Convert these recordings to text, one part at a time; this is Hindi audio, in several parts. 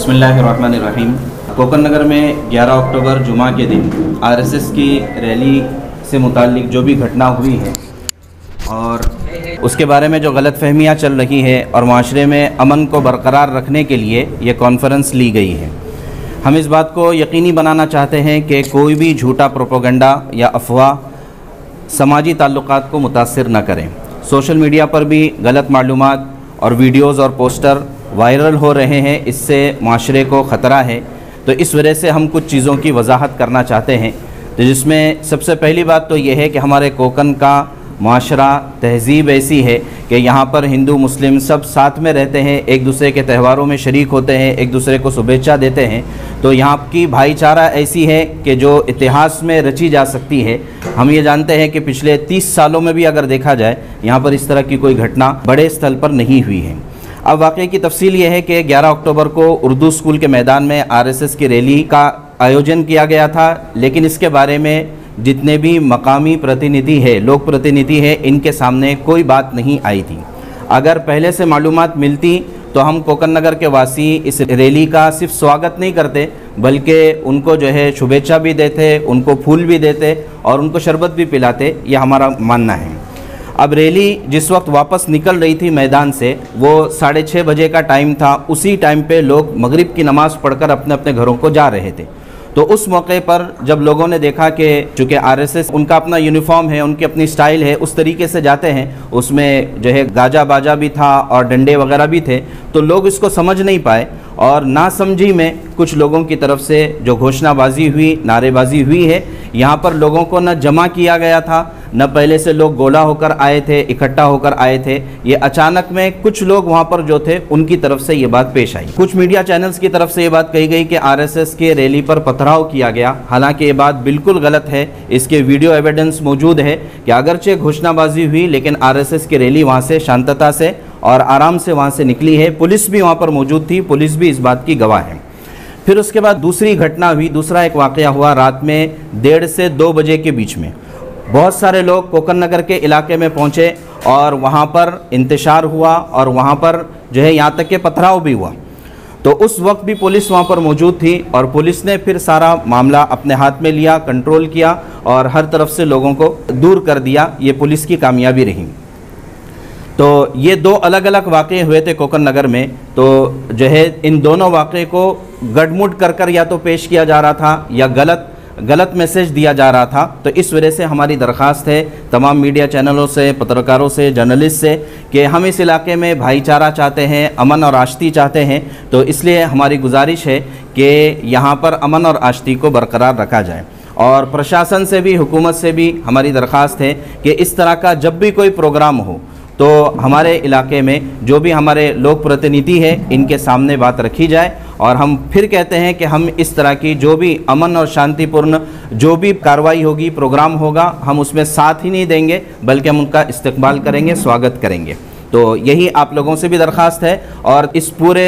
बिस्मिल्लाहिर्रहमानिर्रहीम। कोकन नगर में 11 अक्टूबर जुमा के दिन आरएसएस की रैली से मुताल्लिक जो भी घटना हुई है और उसके बारे में जो गलतफहमियाँ चल रही है और माशरे में अमन को बरकरार रखने के लिए ये कॉन्फ्रेंस ली गई है। हम इस बात को यकीनी बनाना चाहते हैं कि कोई भी झूठा प्रोपेगेंडा या अफवाह समाजी ताल्लुकात को मुतासिर न करें। सोशल मीडिया पर भी गलत मालूमात और वीडियोज़ और पोस्टर वायरल हो रहे हैं, इससे माशरे को ख़तरा है। तो इस वजह से हम कुछ चीज़ों की वजाहत करना चाहते हैं। तो जिसमें सबसे पहली बात तो ये है कि हमारे कोकन का माशरा तहज़ीब ऐसी है कि यहाँ पर हिंदू मुस्लिम सब साथ में रहते हैं, एक दूसरे के त्योहारों में शरीक होते हैं, एक दूसरे को शुभेच्छा देते हैं। तो यहाँ की भाईचारा ऐसी है कि जो इतिहास में रची जा सकती है। हम ये जानते हैं कि पिछले 30 सालों में भी अगर देखा जाए यहाँ पर इस तरह की कोई घटना बड़े स्तर पर नहीं हुई है। अब वाक़े की तफसील ये है कि 11 अक्टूबर को उर्दू स्कूल के मैदान में आरएसएस की रैली का आयोजन किया गया था, लेकिन इसके बारे में जितने भी मकामी प्रतिनिधि है, लोक प्रतिनिधि है, इनके सामने कोई बात नहीं आई थी। अगर पहले से मालूमात मिलती तो हम कोकन नगर के वासी इस रैली का सिर्फ स्वागत नहीं करते बल्कि उनको जो है शुभेच्छा भी देते, उनको फूल भी देते और उनको शरबत भी पिलाते, यह हमारा मानना है। अब रैली जिस वक्त वापस निकल रही थी मैदान से, वो 6:30 बजे का टाइम था। उसी टाइम पे लोग मगरिब की नमाज़ पढ़कर अपने अपने घरों को जा रहे थे। तो उस मौके पर जब लोगों ने देखा कि चूँकि आरएसएस उनका अपना यूनिफॉर्म है, उनकी अपनी स्टाइल है, उस तरीके से जाते हैं, उसमें जो है गाजा बाजा भी था और डंडे वगैरह भी थे, तो लोग इसको समझ नहीं पाए और नासमझी में कुछ लोगों की तरफ से जो घोषणाबाजी हुई, नारेबाजी हुई है। यहाँ पर लोगों को न जमा किया गया था, न पहले से लोग गोला होकर आए थे, इकट्ठा होकर आए थे। ये अचानक में कुछ लोग वहाँ पर जो थे उनकी तरफ से ये बात पेश आई। कुछ मीडिया चैनल्स की तरफ से ये बात कही गई कि आरएसएस के रैली पर पथराव किया गया। हालांकि ये बात बिल्कुल गलत है। इसके वीडियो एविडेंस मौजूद है कि अगरचे घोषणाबाजी हुई लेकिन आरएसएस की रैली वहाँ से शांतता से और आराम से वहाँ से निकली है। पुलिस भी वहाँ पर मौजूद थी, पुलिस भी इस बात की गवाह है। फिर उसके बाद दूसरी घटना हुई, दूसरा एक वाक़या हुआ रात में 1:30 से 2 बजे के बीच में। बहुत सारे लोग कोकन नगर के इलाके में पहुँचे और वहाँ पर इंतशार हुआ और वहाँ पर जो है यहाँ तक के पथराव भी हुआ। तो उस वक्त भी पुलिस वहाँ पर मौजूद थी और पुलिस ने फिर सारा मामला अपने हाथ में लिया, कंट्रोल किया और हर तरफ से लोगों को दूर कर दिया। ये पुलिस की कामयाबी रही। तो ये 2 अलग अलग वाक़े हुए थे कोकन नगर में। तो जो है इन दोनों वाक़े को गड़मुड़ कर या तो पेश किया जा रहा था या गलत मैसेज दिया जा रहा था। तो इस वजह से हमारी दरख्वास्त है तमाम मीडिया चैनलों से, पत्रकारों से, जर्नलिस्ट से कि हम इस इलाके में भाईचारा चाहते हैं, अमन और आश्ती चाहते हैं। तो इसलिए हमारी गुजारिश है कि यहाँ पर अमन और आश्ती को बरकरार रखा जाए। और प्रशासन से भी, हुकूमत से भी हमारी दरख्वास्त है कि इस तरह का जब भी कोई प्रोग्राम हो तो हमारे इलाके में जो भी हमारे लोक प्रतिनिधि हैं इनके सामने बात रखी जाए। और हम फिर कहते हैं कि हम इस तरह की जो भी अमन और शांतिपूर्ण जो भी कार्रवाई होगी, प्रोग्राम होगा, हम उसमें साथ ही नहीं देंगे बल्कि हम उनका इस्तकबाल करेंगे, स्वागत करेंगे। तो यही आप लोगों से भी दरख्वास्त है और इस पूरे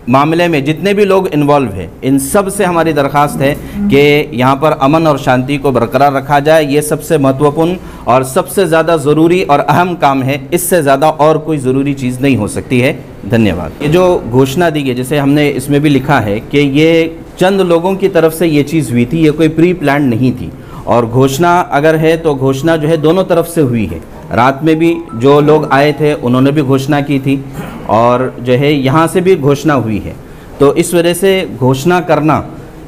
मामले में जितने भी लोग इन्वॉल्व हैं इन सब से हमारी दरख्वास्त है कि यहाँ पर अमन और शांति को बरकरार रखा जाए। ये सबसे महत्वपूर्ण और सबसे ज़्यादा ज़रूरी और अहम काम है। इससे ज़्यादा और कोई ज़रूरी चीज़ नहीं हो सकती है। धन्यवाद। ये जो घोषणा दी गई, जैसे हमने इसमें भी लिखा है कि ये चंद लोगों की तरफ से ये चीज़ हुई थी, ये कोई प्री प्लान नहीं थी। और घोषणा अगर है तो घोषणा जो है दोनों तरफ से हुई है। रात में भी जो लोग आए थे उन्होंने भी घोषणा की थी और जो है यहाँ से भी घोषणा हुई है। तो इस वजह से घोषणा करना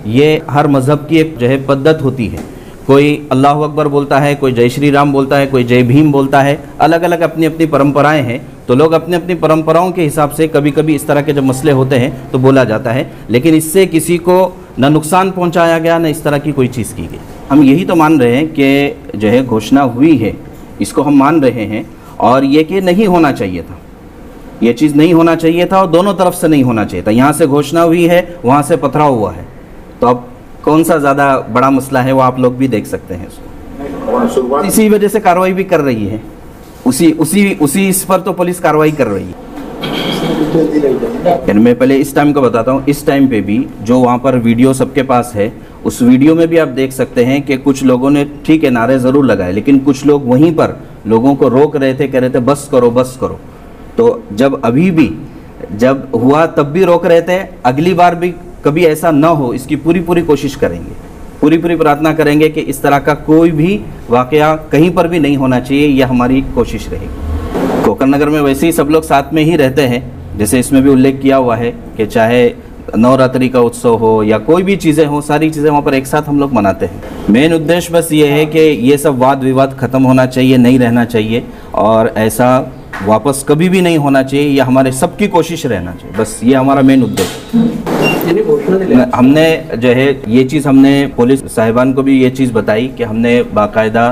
ये हर मज़हब की एक जो है पद्धत होती है। कोई अल्लाह अकबर बोलता है, कोई जय श्री राम बोलता है, कोई जय भीम बोलता है। अलग अलग अपनी अपनी परंपराएं हैं। तो लोग अपनी अपनी परंपराओं के हिसाब से कभी कभी इस तरह के जब मसले होते हैं तो बोला जाता है, लेकिन इससे किसी को न नुकसान पहुंचाया गया, न इस तरह की कोई चीज़ की गई। हम यही तो मान रहे हैं कि जो है घोषणा हुई है, इसको हम मान रहे हैं और ये कि नहीं होना चाहिए था, ये चीज़ नहीं होना चाहिए था और दोनों तरफ से नहीं होना चाहिए था। यहाँ से घोषणा हुई है, वहाँ से पथराव हुआ है, तो अब कौन सा ज़्यादा बड़ा मसला है वो आप लोग भी देख सकते हैं इसको। इसी वजह से कार्रवाई भी कर रही है, उसी इस पर तो पुलिस कार्रवाई कर रही है। मैं पहले इस टाइम को बताता हूँ। इस टाइम पे भी जो वहाँ पर वीडियो सबके पास है, उस वीडियो में भी आप देख सकते हैं कि कुछ लोगों ने ठीक है नारे ज़रूर लगाए, लेकिन कुछ लोग वहीं पर लोगों को रोक रहे थे, कह रहे थे बस करो बस करो। तो जब अभी भी जब हुआ तब भी रोक रहे थे, अगली बार भी कभी ऐसा न हो इसकी पूरी कोशिश करेंगे, पूरी प्रार्थना करेंगे कि इस तरह का कोई भी वाकया कहीं पर भी नहीं होना चाहिए, यह हमारी कोशिश रहेगी। कोकण नगर में वैसे ही सब लोग साथ में ही रहते हैं, जैसे इसमें भी उल्लेख किया हुआ है कि चाहे नवरात्रि का उत्सव हो या कोई भी चीज़ें हो, सारी चीज़ें वहाँ पर एक साथ हम लोग मनाते हैं। मेन उद्देश्य बस ये है कि ये सब वाद विवाद ख़त्म होना चाहिए, नहीं रहना चाहिए और ऐसा वापस कभी भी नहीं होना चाहिए, ये हमारे सबकी कोशिश रहना चाहिए, बस ये हमारा मेन उद्देश्य। हमने जो है ये चीज़ हमने पुलिस साहिबान को भी ये चीज़ बताई कि हमने बाकायदा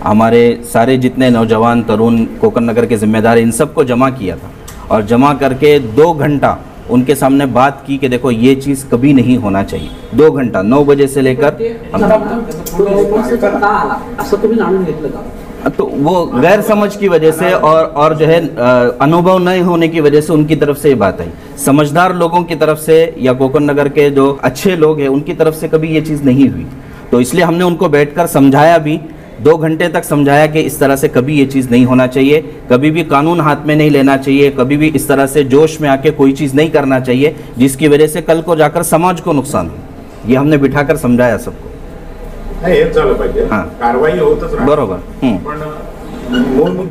हमारे सारे जितने नौजवान तरुण कोकण नगर के जिम्मेदार इन सबको जमा किया था और जमा करके 2 घंटा उनके सामने बात की कि देखो ये चीज़ कभी नहीं होना चाहिए। 2 घंटा 9 बजे से लेकर तो वो गैर समझ की वजह से और जो है अनुभव नहीं होने की वजह से उनकी तरफ से ये बात आई। समझदार लोगों की तरफ से या कोकण नगर के जो अच्छे लोग हैं उनकी तरफ से कभी ये चीज़ नहीं हुई, तो इसलिए हमने उनको बैठकर समझाया भी, 2 घंटे तक समझाया कि इस तरह से कभी ये चीज़ नहीं होना चाहिए, कभी भी कानून हाथ में नहीं लेना चाहिए, कभी भी इस तरह से जोश में आके कोई चीज़ नहीं करना चाहिए जिसकी वजह से कल को जाकर समाज को नुकसान हो। ये हमने बिठाकर समझाया सबको। हेच झालं पाहिजे, कारवाई होतच राहते बरोबर। पण मूळ मुद्दा